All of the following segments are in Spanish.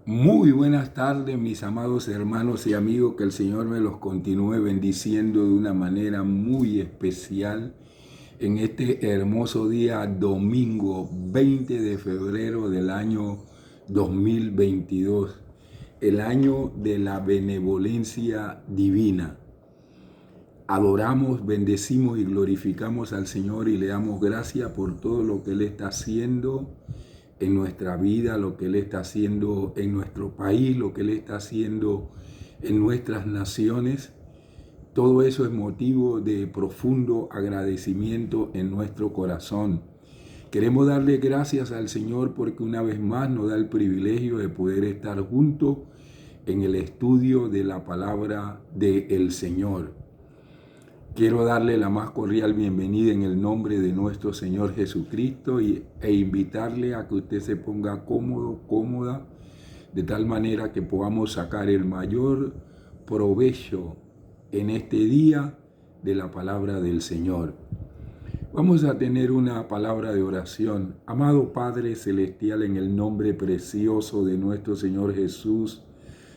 Muy buenas tardes, mis amados hermanos y amigos, que el Señor me los continúe bendiciendo de una manera muy especial en este hermoso día, domingo 20 de febrero del año 2022, el año de la benevolencia divina. Adoramos, bendecimos y glorificamos al Señor y le damos gracias por todo lo que Él está haciendo en nuestra vida, lo que Él está haciendo en nuestro país, lo que Él está haciendo en nuestras naciones. Todo eso es motivo de profundo agradecimiento en nuestro corazón. Queremos darle gracias al Señor porque una vez más nos da el privilegio de poder estar juntos en el estudio de la palabra del Señor. Quiero darle la más cordial bienvenida en el nombre de nuestro Señor Jesucristo e invitarle a que usted se ponga cómodo, cómoda, de tal manera que podamos sacar el mayor provecho en este día de la palabra del Señor. Vamos a tener una palabra de oración. Amado Padre Celestial, en el nombre precioso de nuestro Señor Jesús,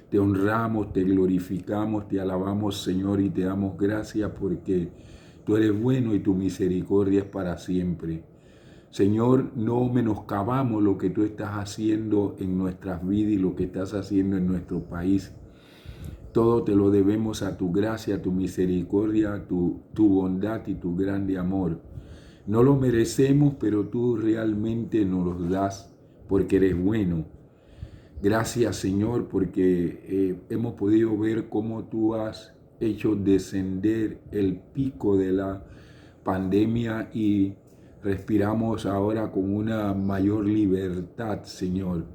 te honramos, te glorificamos, te alabamos, Señor, y te damos gracias porque tú eres bueno y tu misericordia es para siempre. Señor, no menoscabamos lo que tú estás haciendo en nuestras vidas y lo que estás haciendo en nuestro país. Todo te lo debemos a tu gracia, a tu misericordia, tu bondad y tu grande amor. No lo merecemos, pero tú realmente nos los das porque eres bueno. Gracias, Señor, porque hemos podido ver cómo tú has hecho descender el pico de la pandemia y respiramos ahora con una mayor libertad, Señor.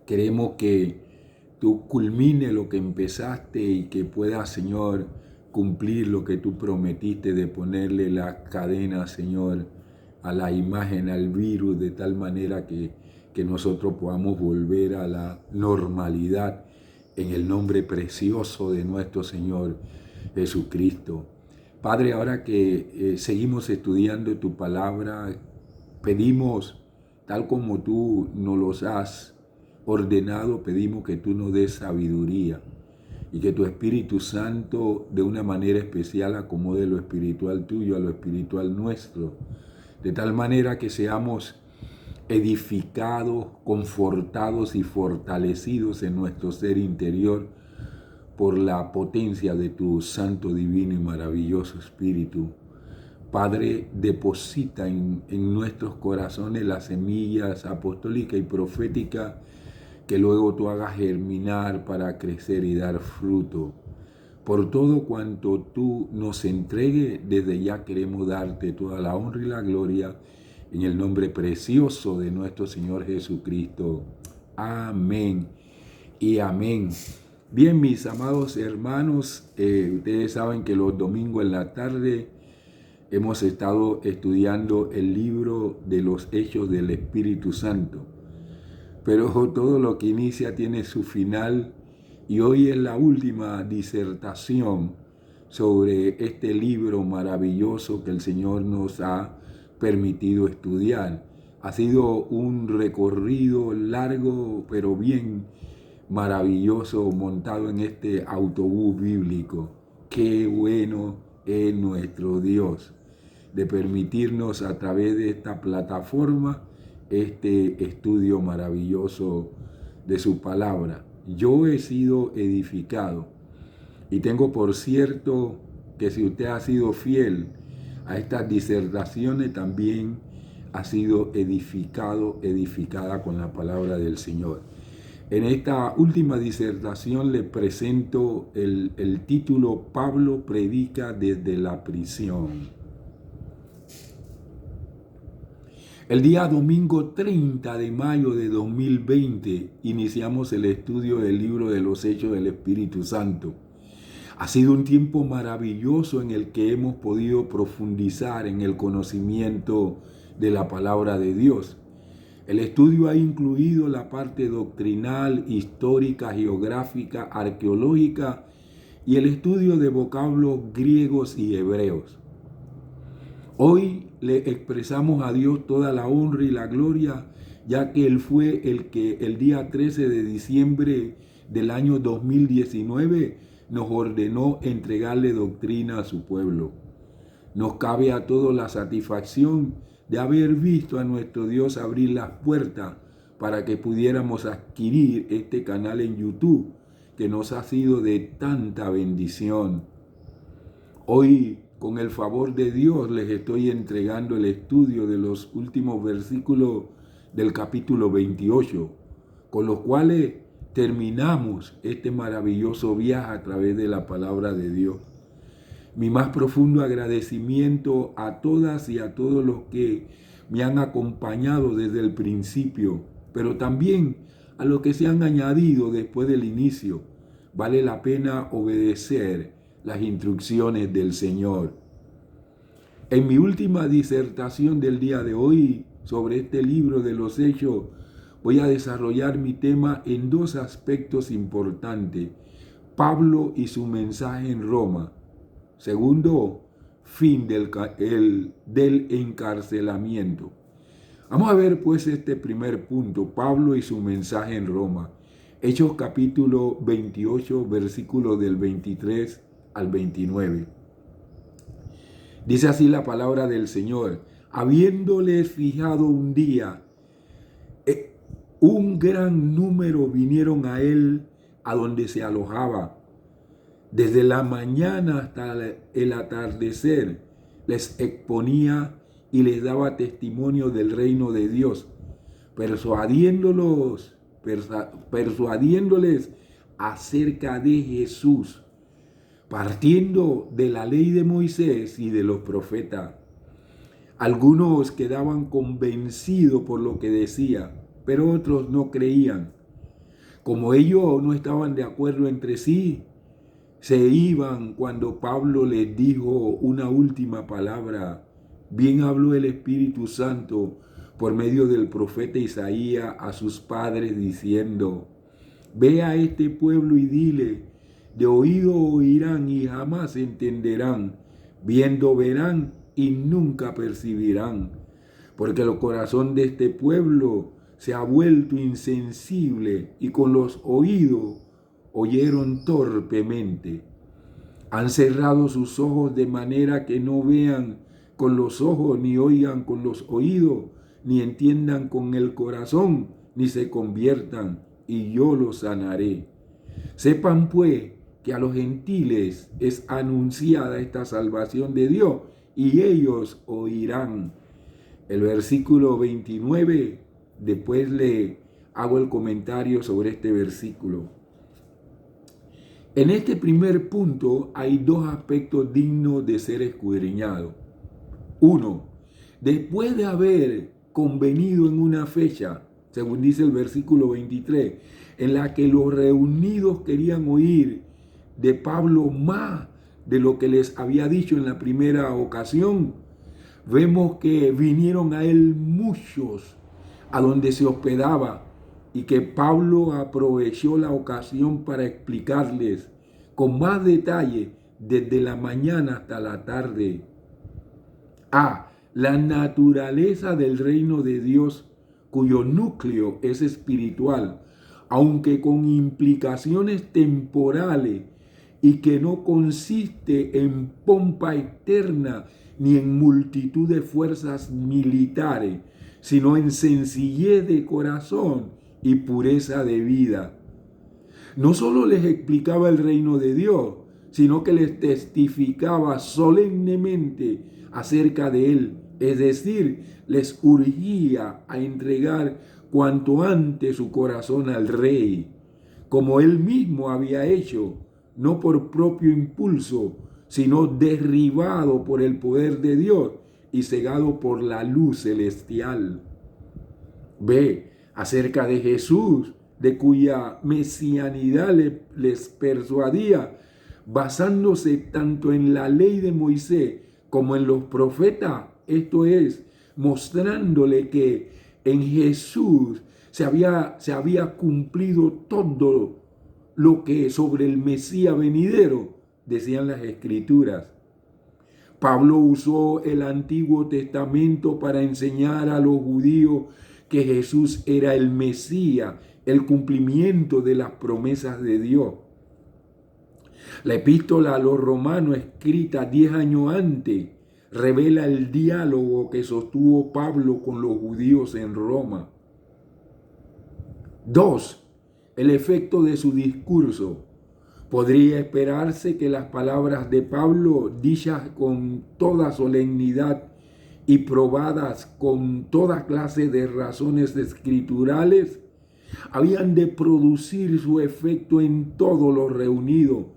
Queremos que tú culmine lo que empezaste y que puedas, Señor, cumplir lo que tú prometiste de ponerle la cadena, Señor, a la imagen, al virus, de tal manera que nosotros podamos volver a la normalidad en el nombre precioso de nuestro Señor Jesucristo. Padre, ahora que seguimos estudiando tu palabra, pedimos, tal como tú nos los has ordenado, pedimos que tú nos des sabiduría y que tu Espíritu Santo de una manera especial acomode lo espiritual tuyo a lo espiritual nuestro, de tal manera que seamos edificados, confortados y fortalecidos en nuestro ser interior por la potencia de tu santo, divino y maravilloso Espíritu. Padre, deposita en nuestros corazones las semillas apostólicas y proféticas que luego tú hagas germinar para crecer y dar fruto. Por todo cuanto tú nos entregues, desde ya queremos darte toda la honra y la gloria en el nombre precioso de nuestro Señor Jesucristo. Amén y amén. Bien, mis amados hermanos, ustedes saben que los domingos en la tarde hemos estado estudiando el libro de los Hechos del Espíritu Santo. Pero todo lo que inicia tiene su final y hoy es la última disertación sobre este libro maravilloso que el Señor nos ha permitido estudiar. Ha sido un recorrido largo, pero bien maravilloso, montado en este autobús bíblico. Qué bueno es nuestro Dios de permitirnos a través de esta plataforma este estudio maravilloso de su palabra. Yo he sido edificado y tengo por cierto que si usted ha sido fiel a estas disertaciones, también ha sido edificada con la palabra del Señor. En esta última disertación le presento el título Pablo predica desde la prisión. El día domingo 30 de mayo de 2020 iniciamos el estudio del libro de los Hechos del Espíritu Santo. Ha sido un tiempo maravilloso en el que hemos podido profundizar en el conocimiento de la palabra de Dios. El estudio ha incluido la parte doctrinal, histórica, geográfica, arqueológica y el estudio de vocablos griegos y hebreos. Hoy le expresamos a Dios toda la honra y la gloria ya que él fue el que el día 13 de diciembre del año 2019 nos ordenó entregarle doctrina a su pueblo. Nos cabe a todos la satisfacción de haber visto a nuestro Dios abrir las puertas para que pudiéramos adquirir este canal en YouTube, que nos ha sido de tanta bendición. Hoy, con el favor de Dios, les estoy entregando el estudio de los últimos versículos del capítulo 28, con los cuales terminamos este maravilloso viaje a través de la palabra de Dios. Mi más profundo agradecimiento a todas y a todos los que me han acompañado desde el principio, pero también a los que se han añadido después del inicio. Vale la pena obedecer las instrucciones del Señor. En mi última disertación del día de hoy sobre este libro de los Hechos, voy a desarrollar mi tema en dos aspectos importantes: Pablo y su mensaje en Roma. Segundo, fin del encarcelamiento. Vamos a ver pues este primer punto, Pablo y su mensaje en Roma. Hechos capítulo 28, versículos del 23 al 29. Dice así la palabra del Señor: habiéndoles fijado un día, un gran número vinieron a él a donde se alojaba. Desde la mañana hasta el atardecer les exponía y les daba testimonio del reino de Dios, persuadiéndoles acerca de Jesús, partiendo de la ley de Moisés y de los profetas. Algunos quedaban convencidos por lo que decía, pero otros no creían. Como ellos no estaban de acuerdo entre sí, se iban cuando Pablo les dijo una última palabra. Bien habló el Espíritu Santo por medio del profeta Isaías a sus padres diciendo: ve a este pueblo y dile, de oído oirán y jamás entenderán, viendo verán y nunca percibirán, porque el corazón de este pueblo se ha vuelto insensible y con los oídos oyeron torpemente. Han cerrado sus ojos de manera que no vean con los ojos, ni oigan con los oídos, ni entiendan con el corazón, ni se conviertan, y yo los sanaré. Sepan pues que a los gentiles es anunciada esta salvación de Dios, y ellos oirán. El versículo 29, después le hago el comentario sobre este versículo. En este primer punto hay dos aspectos dignos de ser escudriñados. Uno, después de haber convenido en una fecha, según dice el versículo 23, en la que los reunidos querían oír de Pablo más de lo que les había dicho en la primera ocasión, vemos que vinieron a él muchos a donde se hospedaba, y que Pablo aprovechó la ocasión para explicarles con más detalle desde la mañana hasta la tarde la naturaleza del reino de Dios, cuyo núcleo es espiritual, aunque con implicaciones temporales, y que no consiste en pompa externa ni en multitud de fuerzas militares, sino en sencillez de corazón y pureza de vida. No solo les explicaba el reino de Dios, sino que les testificaba solemnemente acerca de él, es decir, les urgía a entregar cuanto antes su corazón al rey, como él mismo había hecho, no por propio impulso, sino derribado por el poder de Dios y cegado por la luz celestial. Ve acerca de Jesús, de cuya mesianidad les persuadía, basándose tanto en la ley de Moisés como en los profetas, esto es, mostrándole que en Jesús se había cumplido todo lo que sobre el Mesías venidero decían las Escrituras. Pablo usó el Antiguo Testamento para enseñar a los judíos que Jesús era el Mesías, el cumplimiento de las promesas de Dios. La epístola a los romanos, escrita 10 años antes, revela el diálogo que sostuvo Pablo con los judíos en Roma. 2. El efecto de su discurso. Podría esperarse que las palabras de Pablo, dichas con toda solemnidad y probadas con toda clase de razones escriturales, habían de producir su efecto en todos los reunidos.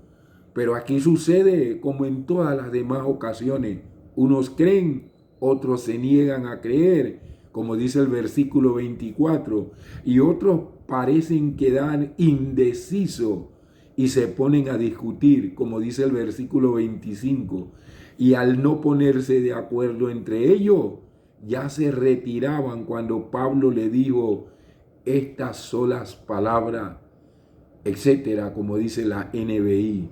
Pero aquí sucede como en todas las demás ocasiones. Unos creen, otros se niegan a creer, como dice el versículo 24, y otros parecen quedar indecisos y se ponen a discutir, como dice el versículo 25, y al no ponerse de acuerdo entre ellos, ya se retiraban cuando Pablo le dijo estas solas palabras, etcétera, como dice la NBI.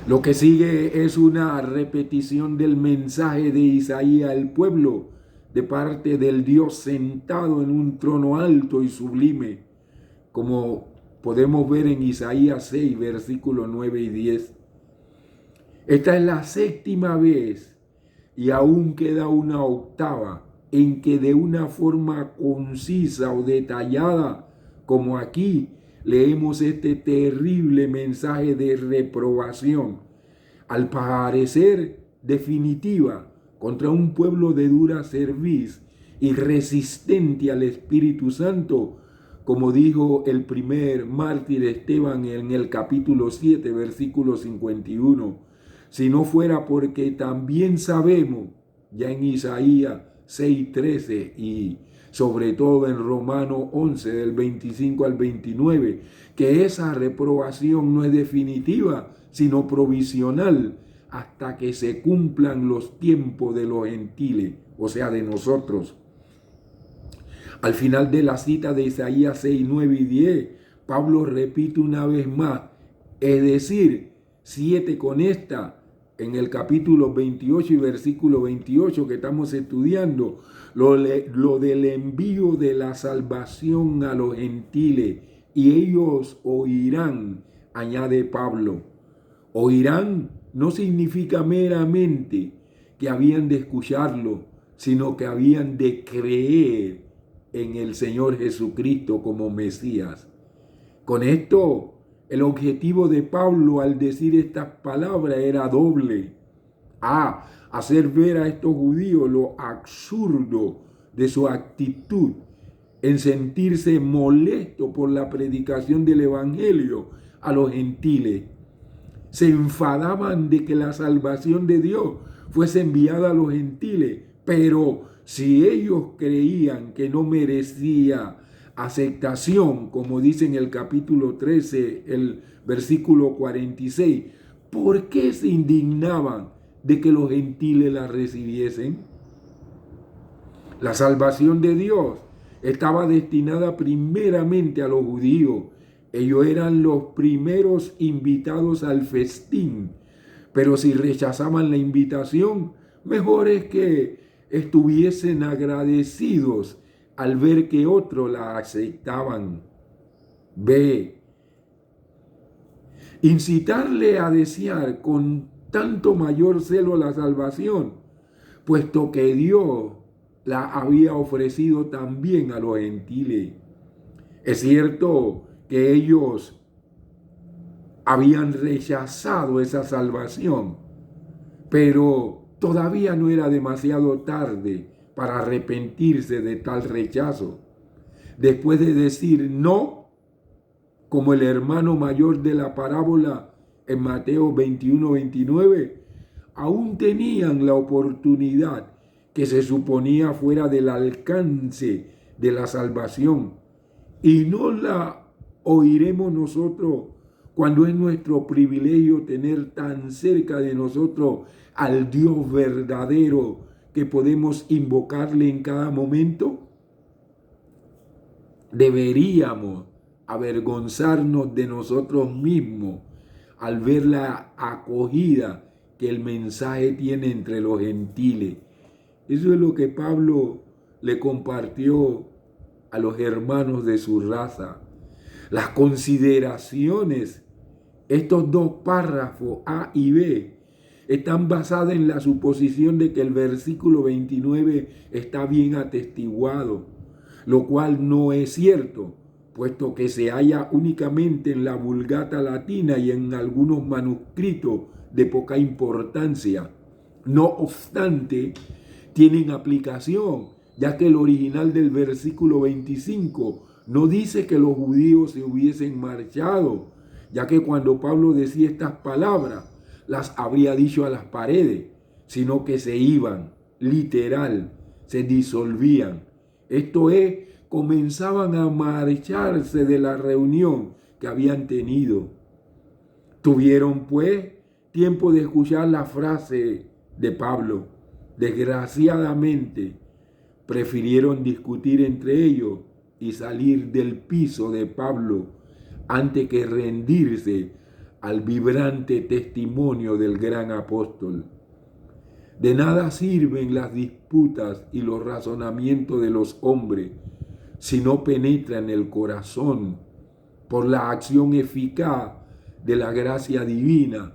Lo que sigue es una repetición del mensaje de Isaías al pueblo de parte del Dios sentado en un trono alto y sublime, como podemos ver en Isaías 6, versículos 9 y 10. Esta es la 7ª vez y aún queda una 8ª en que de una forma concisa o detallada, como aquí, leemos este terrible mensaje de reprobación, al parecer definitiva, contra un pueblo de dura cerviz y resistente al Espíritu Santo, como dijo el primer mártir Esteban en el capítulo 7, versículo 51. Si no fuera porque también sabemos, ya en Isaías 6:13 y sobre todo en Romanos 11, del 25 al 29, que esa reprobación no es definitiva, sino provisional, hasta que se cumplan los tiempos de los gentiles, o sea, de nosotros. Al final de la cita de Isaías 6, 9 y 10, Pablo repite una vez más, es decir, 7 con esta, en el capítulo 28 y versículo 28 que estamos estudiando, lo del envío de la salvación a los gentiles, y ellos oirán, añade Pablo. Oirán no significa meramente que habían de escucharlo, sino que habían de creer en el Señor Jesucristo como Mesías. Con esto, el objetivo de Pablo al decir estas palabras era doble. Hacer ver a estos judíos lo absurdo de su actitud en sentirse molesto por la predicación del Evangelio a los gentiles. Se enfadaban de que la salvación de Dios fuese enviada a los gentiles, pero si ellos creían que no merecía aceptación, como dice en el capítulo 13, el versículo 46, ¿por qué se indignaban de que los gentiles la recibiesen? La salvación de Dios estaba destinada primeramente a los judíos. Ellos eran los primeros invitados al festín, pero si rechazaban la invitación, mejor es que estuviesen agradecidos al ver que otros la aceptaban. B. Incitarle a desear con tanto mayor celo la salvación, puesto que Dios la había ofrecido también a los gentiles. Es cierto que ellos habían rechazado esa salvación, pero todavía no era demasiado tarde para arrepentirse de tal rechazo. Después de decir no, como el hermano mayor de la parábola en Mateo 21, 29, aún tenían la oportunidad que se suponía fuera del alcance de la salvación, y no la oiremos nosotros cuando es nuestro privilegio tener tan cerca de nosotros al Dios verdadero que podemos invocarle en cada momento. Deberíamos avergonzarnos de nosotros mismos al ver la acogida que el mensaje tiene entre los gentiles. Eso es lo que Pablo le compartió a los hermanos de su raza. Las consideraciones, estos dos párrafos A y B, están basadas en la suposición de que el versículo 29 está bien atestiguado, lo cual no es cierto, puesto que se halla únicamente en la Vulgata latina y en algunos manuscritos de poca importancia. No obstante, tienen aplicación, ya que el original del versículo 25 no dice que los judíos se hubiesen marchado, ya que cuando Pablo decía estas palabras, las habría dicho a las paredes, sino que se iban, literal, se disolvían. Esto es, comenzaban a marcharse de la reunión que habían tenido. Tuvieron, pues, tiempo de escuchar la frase de Pablo. Desgraciadamente, prefirieron discutir entre ellos y salir del piso de Pablo antes que rendirse al vibrante testimonio del gran apóstol. De nada sirven las disputas y los razonamientos de los hombres si no penetran el corazón por la acción eficaz de la gracia divina,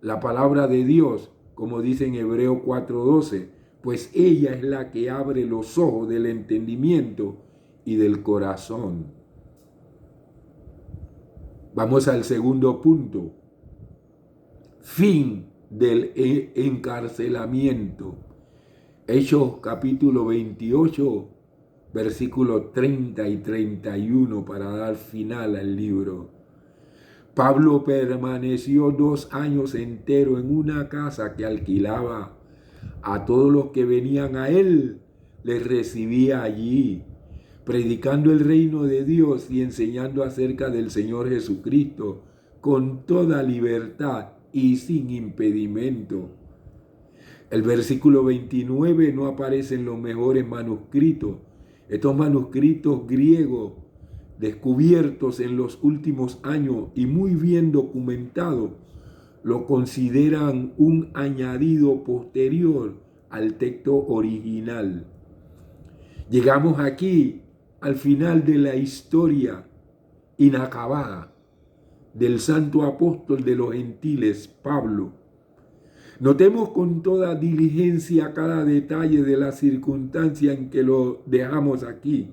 la palabra de Dios, como dice en Hebreos 4:12, pues ella es la que abre los ojos del entendimiento y del corazón. Vamos al segundo punto. Fin del encarcelamiento. Hechos capítulo 28, versículos 30 y 31 para dar final al libro. Pablo permaneció 2 años enteros en una casa que alquilaba. A todos los que venían a él les recibía allí, predicando el reino de Dios y enseñando acerca del Señor Jesucristo con toda libertad y sin impedimento. El versículo 29 no aparece en los mejores manuscritos. Estos manuscritos griegos, descubiertos en los últimos años y muy bien documentados, lo consideran un añadido posterior al texto original. Llegamos aquí al final de la historia inacabada del santo apóstol de los gentiles, Pablo. Notemos con toda diligencia cada detalle de la circunstancia en que lo dejamos aquí.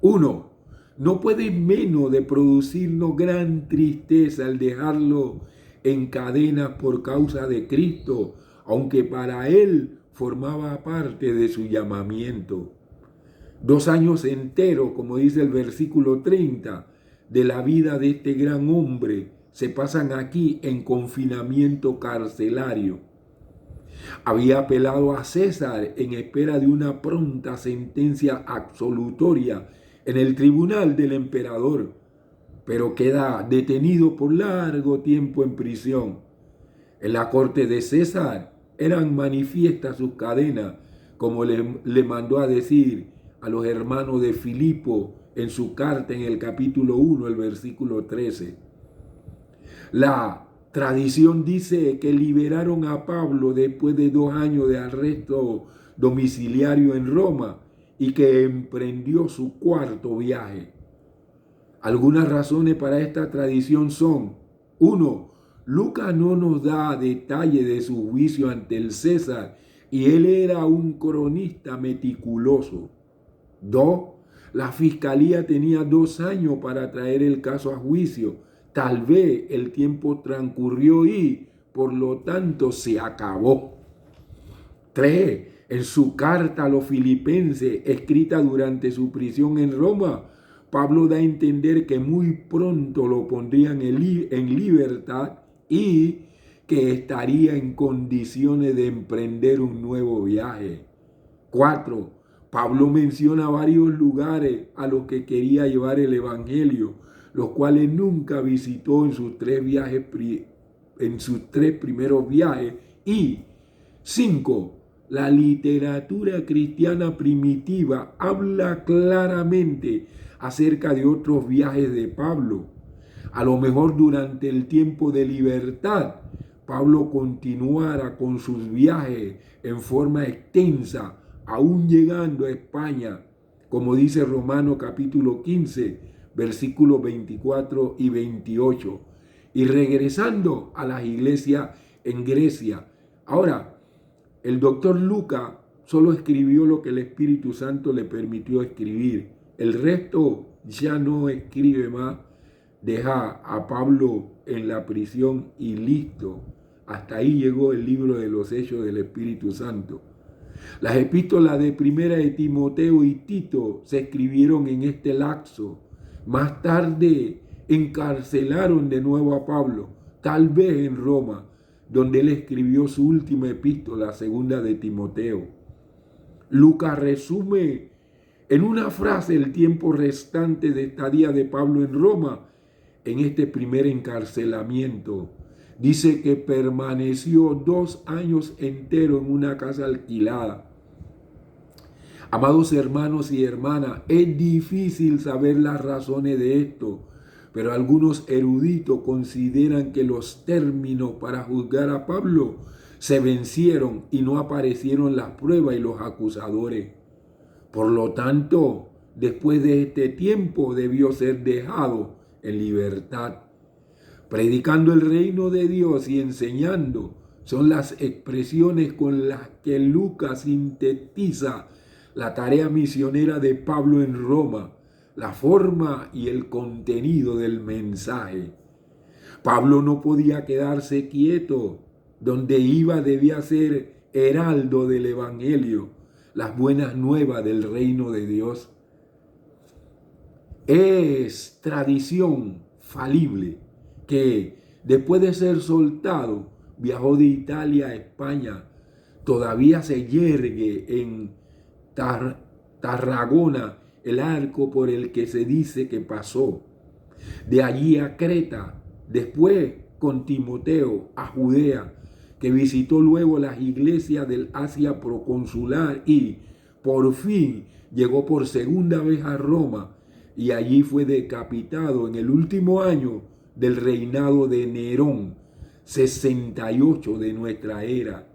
1. No puede menos de producirnos gran tristeza el dejarlo en cadenas por causa de Cristo, aunque para él formaba parte de su llamamiento. 2 años enteros, como dice el versículo 30, de la vida de este gran hombre se pasan aquí en confinamiento carcelario. Había apelado a César en espera de una pronta sentencia absolutoria en el tribunal del emperador, pero queda detenido por largo tiempo en prisión. En la corte de César eran manifiestas sus cadenas, como le mandó a decir a los hermanos de Filipo en su carta en el capítulo 1, el versículo 13. La tradición dice que liberaron a Pablo después de 2 años de arresto domiciliario en Roma y que emprendió su 4º viaje. Algunas razones para esta tradición son: 1. Lucas no nos da detalle de su juicio ante el César y él era un cronista meticuloso. 2. La fiscalía tenía 2 años para traer el caso a juicio. Tal vez el tiempo transcurrió y, por lo tanto, se acabó. 3. En su carta a los filipenses, escrita durante su prisión en Roma, Pablo da a entender que muy pronto lo pondrían en libertad y que estaría en condiciones de emprender un nuevo viaje. 4. Pablo menciona varios lugares a los que quería llevar el evangelio, los cuales nunca visitó en sus 3 primeros viajes. Y 5. La literatura cristiana primitiva habla claramente acerca de otros viajes de Pablo. A lo mejor durante el tiempo de libertad, Pablo continuara con sus viajes en forma extensa aún llegando a España, como dice Romanos capítulo 15, versículos 24 y 28, y regresando a las iglesias en Grecia. Ahora, el doctor Lucas solo escribió lo que el Espíritu Santo le permitió escribir. El resto ya no escribe más. Deja a Pablo en la prisión y listo. Hasta ahí llegó el libro de los Hechos del Espíritu Santo. Las epístolas de Primera de Timoteo y Tito se escribieron en este lapso. Más tarde encarcelaron de nuevo a Pablo, tal vez en Roma, donde él escribió su última epístola, Segunda de Timoteo. Lucas resume en una frase el tiempo restante de estadía de Pablo en Roma, en este primer encarcelamiento. Dice que permaneció 2 años enteros en una casa alquilada. Amados hermanos y hermanas, es difícil saber las razones de esto, pero algunos eruditos consideran que los términos para juzgar a Pablo se vencieron y no aparecieron las pruebas y los acusadores. Por lo tanto, después de este tiempo debió ser dejado en libertad. Predicando el reino de Dios y enseñando son las expresiones con las que Lucas sintetiza la tarea misionera de Pablo en Roma, la forma y el contenido del mensaje. Pablo no podía quedarse quieto. Donde iba debía ser heraldo del evangelio, las buenas nuevas del reino de Dios. Es tradición falible que después de ser soltado viajó de Italia a España. Todavía se yergue en Tarragona el arco por el que se dice que pasó. De allí a Creta, después con Timoteo a Judea, que visitó luego las iglesias del Asia proconsular y por fin llegó por segunda vez a Roma y allí fue decapitado en el último año del reinado de Nerón, 68 de nuestra era.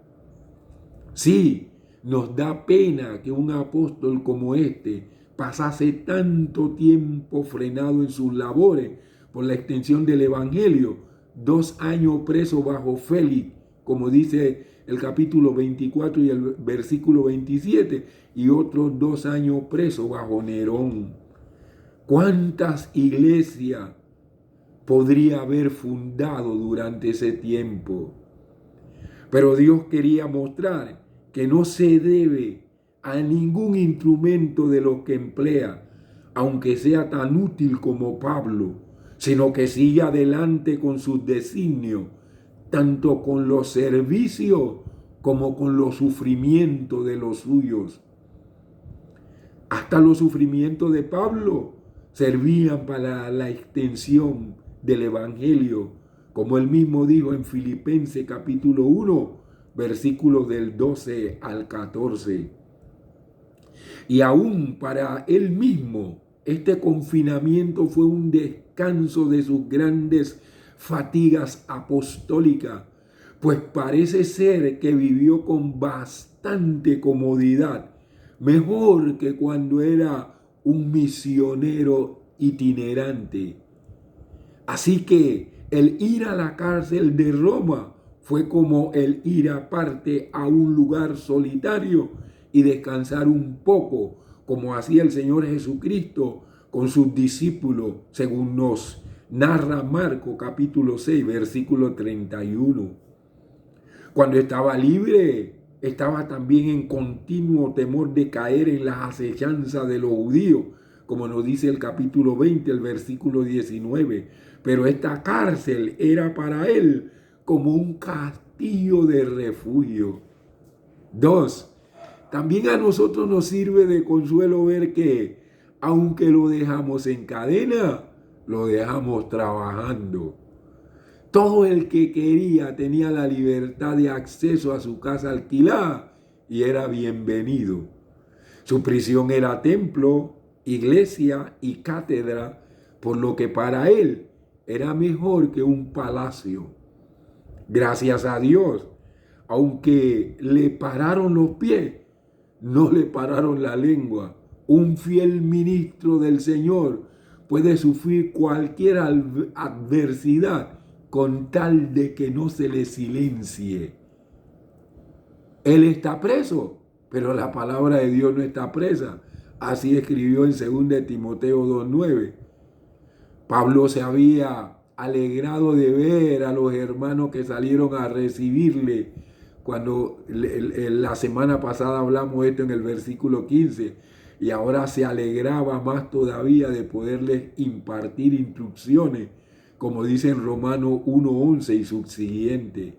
Sí, nos da pena que un apóstol como este pasase tanto tiempo frenado en sus labores por la extensión del evangelio, 2 años preso bajo Félix, como dice el capítulo 24 y el versículo 27, y otros 2 años preso bajo Nerón. ¿Cuántas iglesias podría haber fundado durante ese tiempo? Pero Dios quería mostrar que no se debe a ningún instrumento de los que emplea, aunque sea tan útil como Pablo, sino que sigue adelante con sus designios, tanto con los servicios como con los sufrimientos de los suyos. Hasta los sufrimientos de Pablo servían para la extensión del evangelio, como él mismo dijo en Filipenses capítulo 1, versículos del 12 al 14. Y aún para él mismo, este confinamiento fue un descanso de sus grandes fatigas apostólicas, pues parece ser que vivió con bastante comodidad, mejor que cuando era un misionero itinerante. Así que el ir a la cárcel de Roma fue como el ir aparte a un lugar solitario y descansar un poco, como hacía el Señor Jesucristo con sus discípulos, según nos narra Marcos capítulo 6, versículo 31. Cuando estaba libre, estaba también en continuo temor de caer en las acechanzas de los judíos, como nos dice el capítulo 20, el versículo 19. Pero esta cárcel era para él como un castillo de refugio. 2. También a nosotros nos sirve de consuelo ver que, aunque lo dejamos en cadena, lo dejamos trabajando. Todo el que quería tenía la libertad de acceso a su casa alquilada y era bienvenido. Su prisión era templo, iglesia y cátedra, por lo que para él era mejor que un palacio. Gracias a Dios, aunque le pararon los pies, no le pararon la lengua. Un fiel ministro del Señor puede sufrir cualquier adversidad con tal de que no se le silencie. Él está preso, pero la palabra de Dios no está presa. Así escribió en 2 Timoteo 2:9. Pablo se había alegrado de ver a los hermanos que salieron a recibirle. Cuando la semana pasada hablamos esto en el versículo 15, y ahora se alegraba más todavía de poderles impartir instrucciones, como dice en Romanos 1:11 y subsiguiente.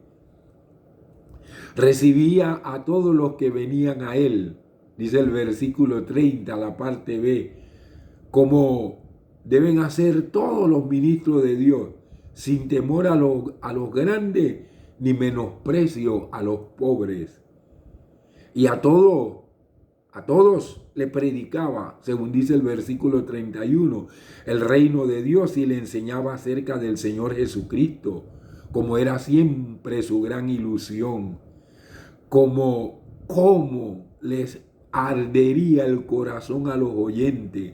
Recibía a todos los que venían a él, dice el versículo 30, la parte B, como deben hacer todos los ministros de Dios, sin temor a los grandes, ni menosprecio a los pobres. Y a todos le predicaba, según dice el versículo 31, el reino de Dios, y le enseñaba acerca del Señor Jesucristo, como era siempre su gran ilusión, como les ardería el corazón a los oyentes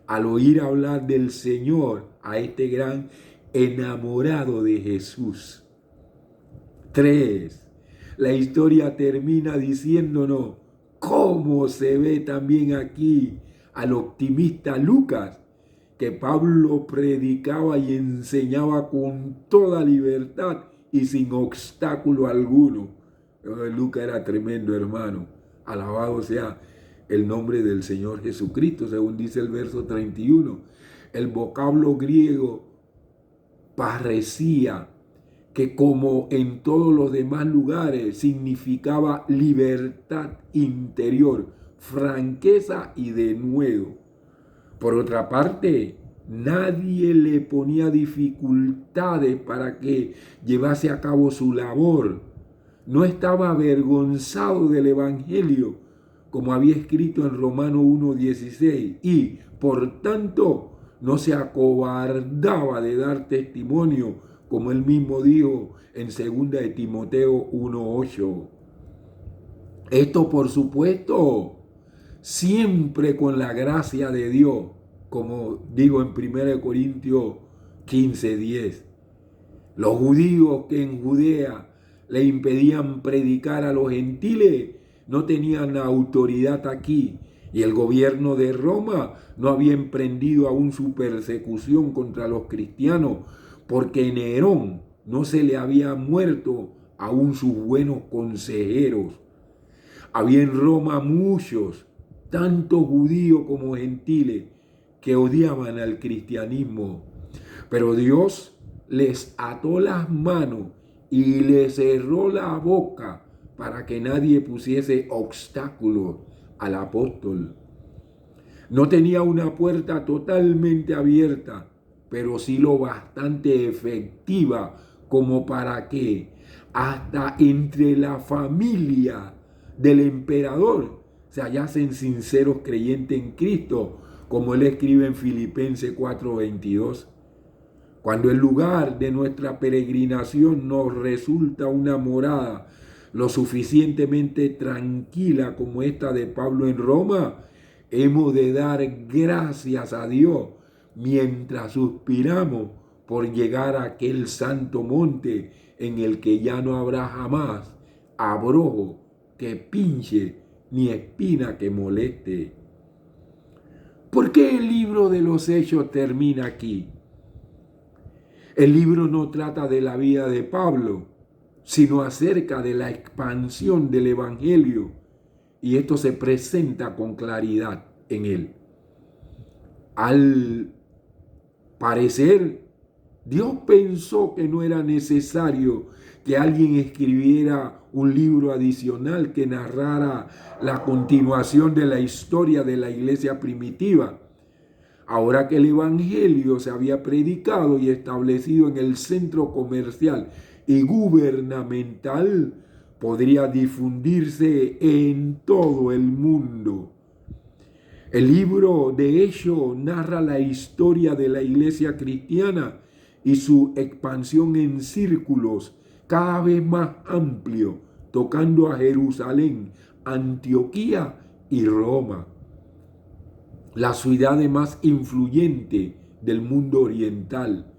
al oír hablar del Señor a este gran enamorado de Jesús. 3. La historia termina diciéndonos cómo se ve también aquí al optimista Lucas, que Pablo predicaba y enseñaba con toda libertad y sin obstáculo alguno. Lucas era tremendo, hermano. Alabado sea el nombre del Señor Jesucristo, según dice el verso 31. El vocablo griego parecía que, como en todos los demás lugares, significaba libertad interior, franqueza y denuedo. Por otra parte, nadie le ponía dificultades para que llevase a cabo su labor. No estaba avergonzado del Evangelio, como había escrito en Romanos 1:16, y por tanto no se acobardaba de dar testimonio, como él mismo dijo en 2 Timoteo 1:8. Esto, por supuesto, siempre con la gracia de Dios, como digo en 1 Corintios 15:10. Los judíos que en Judea le impedían predicar a los gentiles no tenían autoridad aquí, y el gobierno de Roma no había emprendido aún su persecución contra los cristianos, porque Nerón no se le había muerto aún sus buenos consejeros. Había en Roma muchos, tanto judíos como gentiles, que odiaban al cristianismo, pero Dios les ató las manos y les cerró la boca para que nadie pusiese obstáculos al apóstol. No tenía una puerta totalmente abierta, pero sí lo bastante efectiva como para que hasta entre la familia del emperador se hallasen sinceros creyentes en Cristo, como él escribe en Filipenses 4:22. Cuando el lugar de nuestra peregrinación nos resulta una morada lo suficientemente tranquila como esta de Pablo en Roma, hemos de dar gracias a Dios mientras suspiramos por llegar a aquel santo monte en el que ya no habrá jamás abrojo que pinche ni espina que moleste. ¿Por qué el libro de los Hechos termina aquí? El libro no trata de la vida de Pablo, sino acerca de la expansión del Evangelio, y esto se presenta con claridad en él. Al parecer, Dios pensó que no era necesario que alguien escribiera un libro adicional que narrara la continuación de la historia de la iglesia primitiva. Ahora que el Evangelio se había predicado y establecido en el centro comercial y gubernamental, podría difundirse en todo el mundo. El libro de Hechos narra la historia de la iglesia cristiana y su expansión en círculos cada vez más amplios, tocando a Jerusalén, Antioquía y Roma, las ciudades más influyentes del mundo oriental.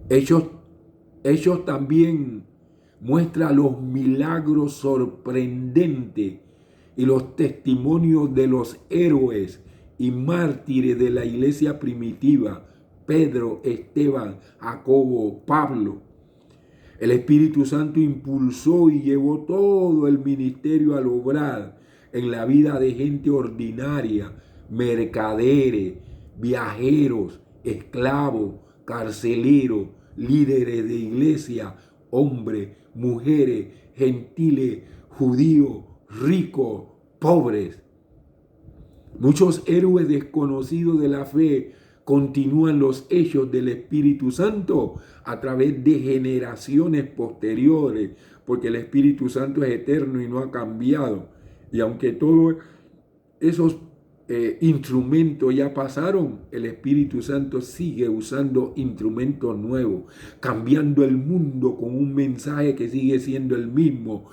Ellos también muestran los milagros sorprendentes y los testimonios de los héroes y mártires de la iglesia primitiva: Pedro, Esteban, Jacobo, Pablo. El Espíritu Santo impulsó y llevó todo el ministerio al obrar en la vida de gente ordinaria, mercaderes, viajeros, esclavos, carceleros, líderes de iglesia, hombres, mujeres, gentiles, judíos, ricos, pobres. Muchos héroes desconocidos de la fe continúan los hechos del Espíritu Santo a través de generaciones posteriores, porque el Espíritu Santo es eterno y no ha cambiado. Y aunque todos esos instrumentos ya pasaron, el Espíritu Santo sigue usando instrumentos nuevos, cambiando el mundo con un mensaje que sigue siendo el mismo.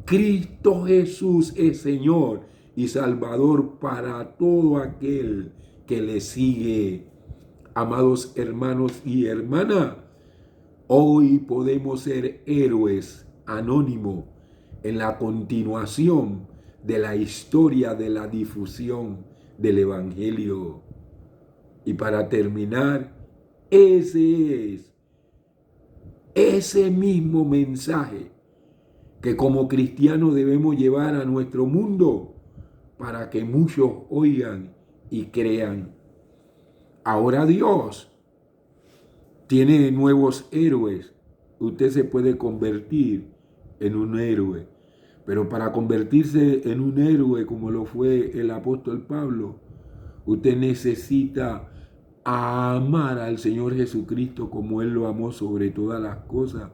Cristo Jesús es Señor y Salvador para todo aquel que le sigue. Amados hermanos y hermanas, hoy podemos ser héroes anónimos en la continuación de la historia de la difusión del Evangelio. Y para terminar, ese es ese mismo mensaje que como cristianos debemos llevar a nuestro mundo para que muchos oigan y crean. Ahora Dios tiene nuevos héroes. Usted se puede convertir en un héroe. Pero para convertirse en un héroe como lo fue el apóstol Pablo, usted necesita amar al Señor Jesucristo como Él lo amó sobre todas las cosas.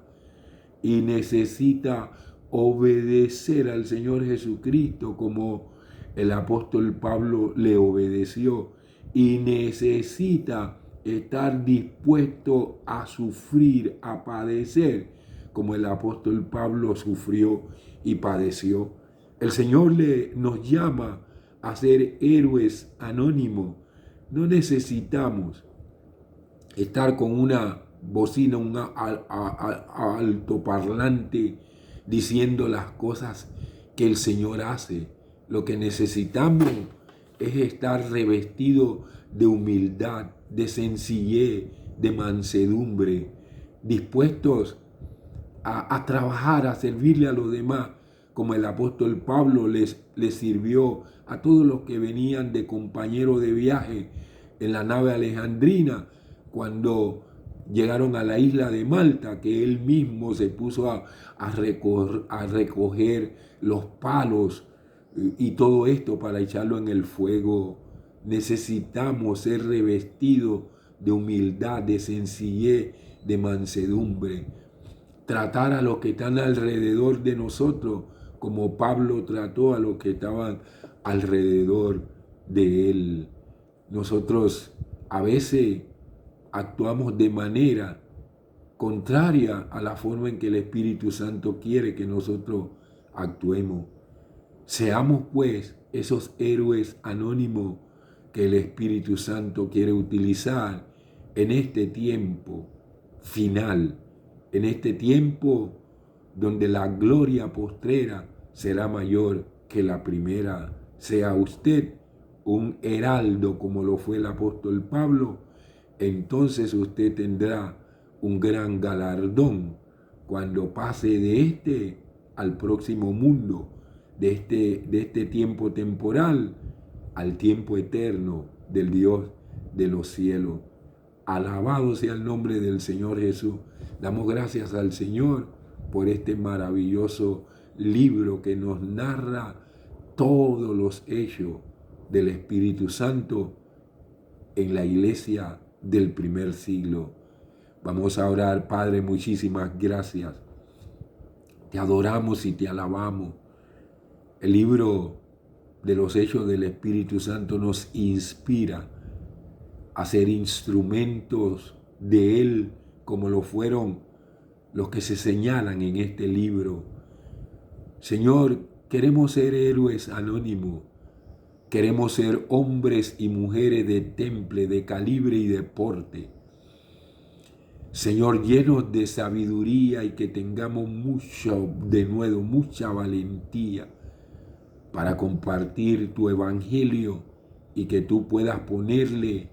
Y necesita obedecer al Señor Jesucristo como el apóstol Pablo le obedeció. Y necesita estar dispuesto a sufrir, a padecer, como el apóstol Pablo sufrió y padeció. El Señor nos llama a ser héroes anónimos. No necesitamos estar con una bocina, un altoparlante diciendo las cosas que el Señor hace. Lo que necesitamos es estar revestido de humildad, de sencillez, de mansedumbre, dispuestos a trabajar, a servirle a los demás, como el apóstol Pablo les sirvió a todos los que venían de compañeros de viaje en la nave alejandrina, cuando llegaron a la isla de Malta, que él mismo se puso a recoger los palos y todo esto para echarlo en el fuego. Necesitamos ser revestidos de humildad, de sencillez, de mansedumbre. Tratar a los que están alrededor de nosotros como Pablo trató a los que estaban alrededor de él. Nosotros a veces actuamos de manera contraria a la forma en que el Espíritu Santo quiere que nosotros actuemos. Seamos pues esos héroes anónimos que el Espíritu Santo quiere utilizar en este tiempo final, en este tiempo donde la gloria postrera será mayor que la primera. Sea usted un heraldo como lo fue el apóstol Pablo, entonces usted tendrá un gran galardón cuando pase de este al próximo mundo, de este tiempo temporal al tiempo eterno del Dios de los cielos. Alabado sea el nombre del Señor Jesús. Damos gracias al Señor por este maravilloso libro que nos narra todos los hechos del Espíritu Santo en la iglesia del primer siglo. Vamos a orar. Padre, muchísimas gracias. Te adoramos y te alabamos. El libro de los hechos del Espíritu Santo nos inspira a ser instrumentos de Él, como lo fueron los que se señalan en este libro. Señor, queremos ser héroes anónimos. Queremos ser hombres y mujeres de temple, de calibre y de porte. Señor, llenos de sabiduría y que tengamos mucha valentía para compartir tu evangelio y que tú puedas ponerle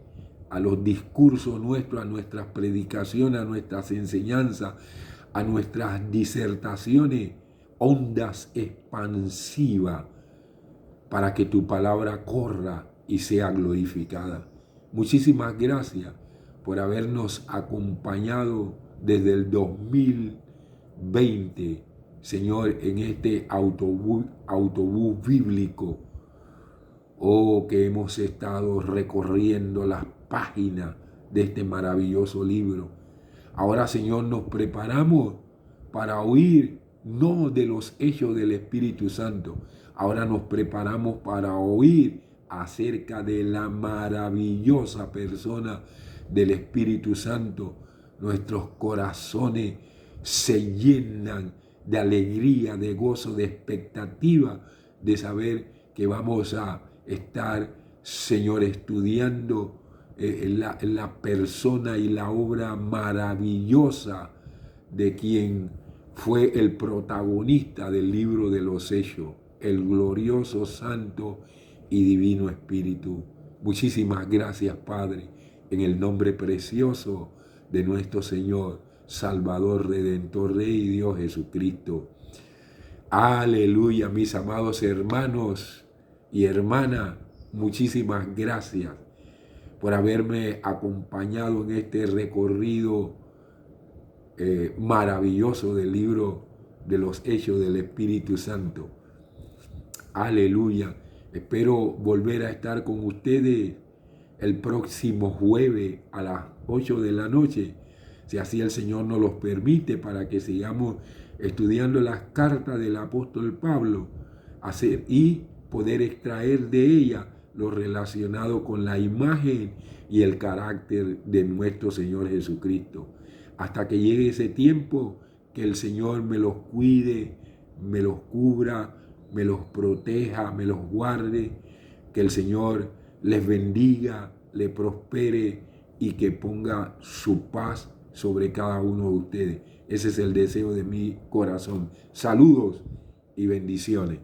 a los discursos nuestros, a nuestras predicaciones, a nuestras enseñanzas, a nuestras disertaciones, ondas expansivas para que tu palabra corra y sea glorificada. Muchísimas gracias por habernos acompañado desde el 2020, Señor, en este autobús bíblico. Oh, que hemos estado recorriendo las páginas de este maravilloso libro. Ahora, Señor, nos preparamos para oír no de los hechos del Espíritu Santo. Ahora nos preparamos para oír acerca de la maravillosa persona del Espíritu Santo. Nuestros corazones se llenan de alegría, de gozo, de expectativa, de saber que vamos a estar, Señor, estudiando la persona y la obra maravillosa de quien fue el protagonista del libro de los Hechos, el glorioso, santo y divino Espíritu. Muchísimas gracias, Padre, en el nombre precioso de nuestro Señor, Salvador, Redentor, Rey y Dios Jesucristo. Aleluya, mis amados hermanos y hermanas, muchísimas gracias por haberme acompañado en este recorrido maravilloso del libro de los Hechos del Espíritu Santo. Aleluya. Espero volver a estar con ustedes el próximo jueves a las 8 de la noche, si así el Señor nos los permite, para que sigamos estudiando las cartas del apóstol Pablo y poder extraer de ella lo relacionado con la imagen y el carácter de nuestro Señor Jesucristo. Hasta que llegue ese tiempo, que el Señor me los cuide, me los cubra, me los proteja, me los guarde, que el Señor les bendiga, les prospere y que ponga su paz sobre cada uno de ustedes. Ese es el deseo de mi corazón. Saludos y bendiciones.